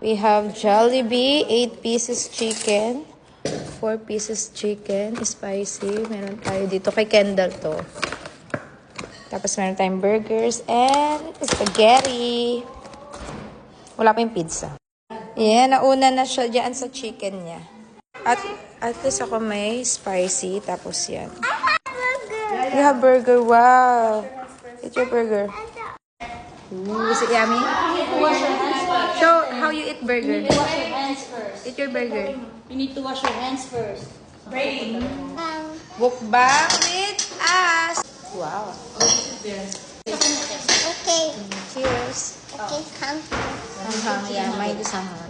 We have Jollibee, 8 pieces chicken, 4 pieces chicken, spicy. Meron tayo dito kay Kendall to. Tapos meron tayong burgers and spaghetti. Wala pa yung pizza. Yeah, nauna na siya dyan sa chicken niya. At least ako may spicy. Tapos yan. You have burger. Wow. Eat your burger. Ooh, is it yummy? So, how you eat burger? You need to wash your hands first. Eat your burger. You need to wash your hands first. Mukbang with us. Wow. Okay. Cheers. Okay, come. Yeah, may disahon.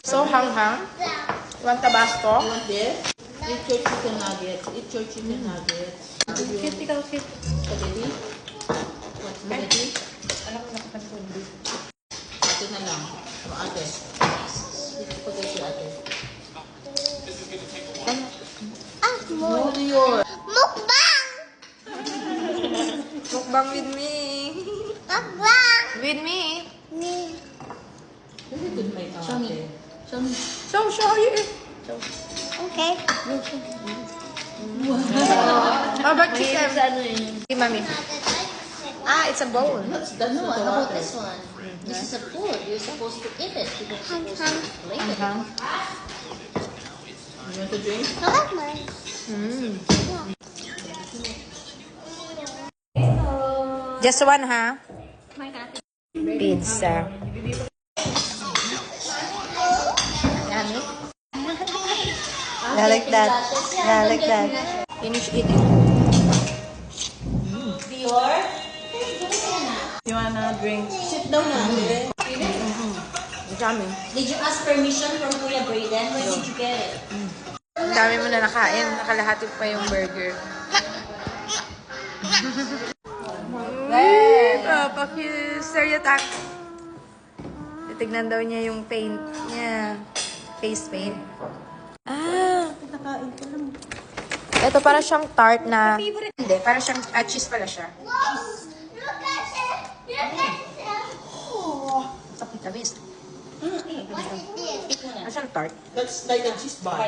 So, hang-hang. Want Tabasco? You want this? Eat your chicken nuggets. Eat your chicken nuggets. Spaghetti? What, spaghetti? Alam mo, nakapagpundi. Ate na lang. O, ate. Eat spaghetti, ate. More. No, your. Mukbang! Mukbang with me. Mukbang! With me. Me. Very good, my ate. Show me. So, show you eat. Okay. How about chicken? Ano yun? Hey, mommy. It's a bowl. That's No, not how about water. this one? This is a food. You're supposed to eat it. You're not supposed to plate it. You want to drink? I like mine. Just one, ha? Pizza. Yummy? Yeah, like that. Yeah, like that. Finish eating. Dior? You wanna drink? Sit down na. Yummy. Did you ask permission from Kuya Brayden? Where did you get it? Ang dami mo na nakain. Nakalahati pa yung burger. Paki-stereotype. Titignan daw niya yung paint niya. Face paint. Ito para siyang tart na... Hindi, para siyang cheese pala siya. Look at it! Look at it! Tabi-tabis. What is this? Para siyang tart. That's like a cheese bar.